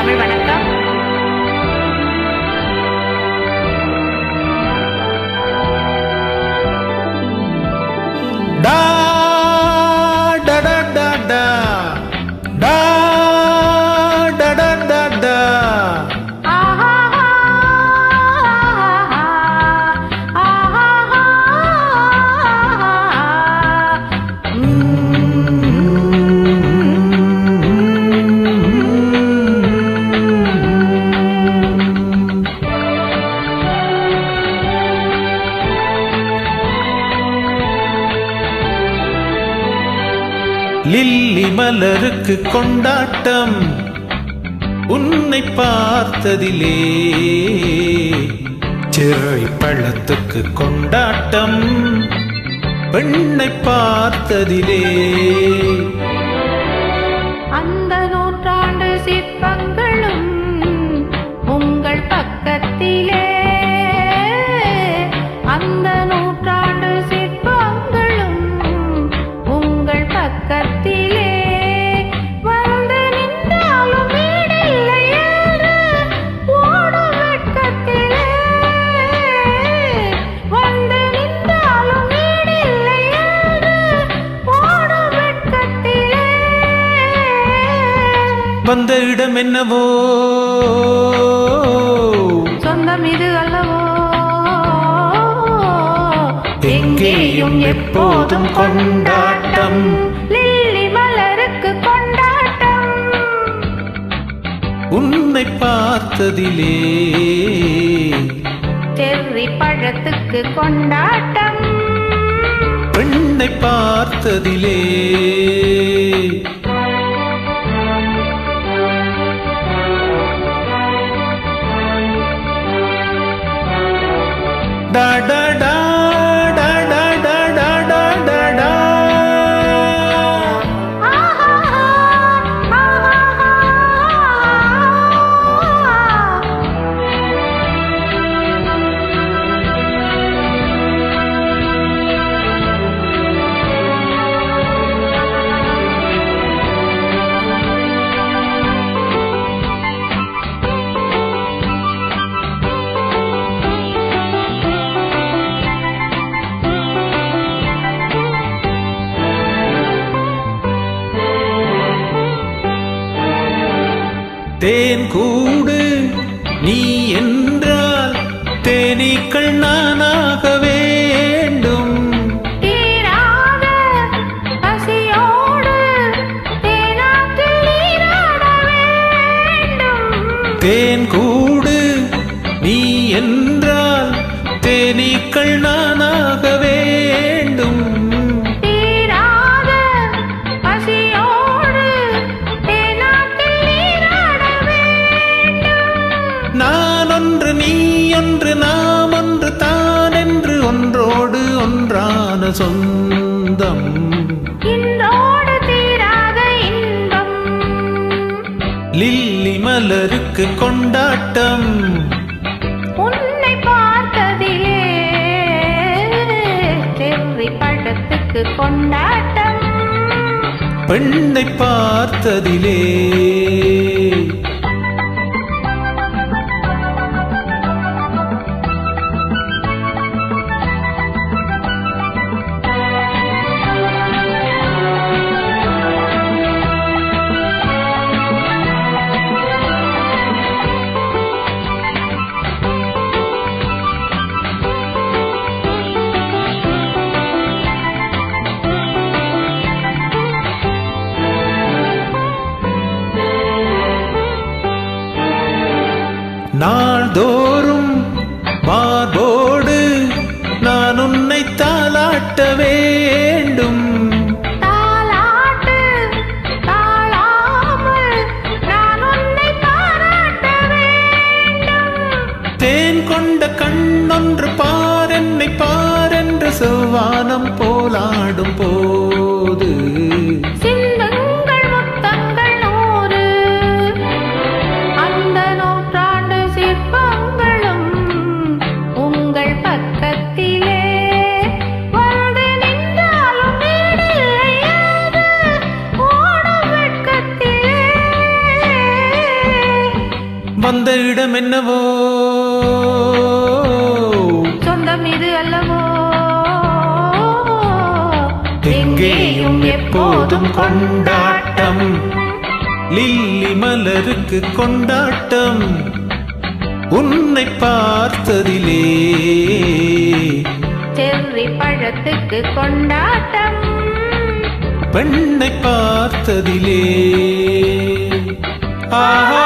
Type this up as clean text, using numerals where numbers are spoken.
தமிழ் வணக்கம். டா டா டா டா டா டா டா டா டா டா. லில்லி மலருக்கு கொண்டாட்டம் உன்னை பார்த்ததிலே, செர்ரி பழத்துக்கு கொண்டாட்டம் பெண்ணை பார்த்ததிலே. அந்த நூற்றாண்டு சிற்பங்களும் உங்கள் பக்கத்திலே, அந்த நூற்றாண்டு சிற்பங்களும் உங்கள் பக்கத்திலே வந்து நின்றாலும் வீடில்லை என்று ஓடும் வெட்கத்திலே, வந்து நின்றாலும் வீடில்லை என்று ஓடும் வெட்கத்திலே. வந்த இடம் என்னவோ சொந்தம் இது அல்லவோ, எங்கேயும் எப்போதும் கொண்டாட்டம். லில்லி மலருக்கு கொண்டாட்டம் உன்னை பார்த்ததிலே, செர்ரி பழத்துக்கு கொண்டாட்டம் பெண்ணை பார்த்ததிலே. டா டா டா டா டா டா டா டா டா டா. தேன் கூடு நீ என்றால் தேனீக்கள் நானாக வேண்டும். தீராத பசியோடு தேனாற்றில் நீராட வேண்டும். தேன் கூடு நீ என்றால் தேனீக்கள் நானாக வேண்டும். தீராத பசியோடு தேனாற்றில் நீராட வேண்டும். நான் ஒன்று நீ ஒன்று நாம் ஒன்று தான் என்று ஒன்றோடு ஒன்றான சொந்தம். இன்றோடு தீராத இன்பம். லில்லி மலருக்கு கொண்டாட்டம் உன்னை பார்த்ததிலே, செர்ரி பழத்துக்கு கொண்டாட்டம் பெண்ணை பார்த்ததிலே. நாள்தோறும் மார்போடு நான் உன்னை தாலாட்ட வேண்டும். தாலாட்டு தாழாமல் நான் உன்னை பாராட்ட வேண்டும். தேன் கொண்ட கண்ணொன்று பார் என்னை பார் என்று செவ்வானம் போலாடும் போது, சிந்தங்கள் முத்தங்கள் நூறு, அந்த நூற்றாண்டு சிற்பங்களும் உங்கள் பக்கத்திலே வந்து நின்றாலும் வீடில்லை என்று ஓடும் வெட்கத்திலே. வந்த இடம் என்னவோ சொந்தம் இது அல்லவோ எங்கேயும் எப்போதும் கொண்டாட்டம் லில்லி மலருக்கு கொண்டாட்டம் உன்னை பார்த்ததிலே செர்ரி பழத்துக்கு கொண்டாட்டம் பெண்ணை பார்த்ததிலே ஆஹா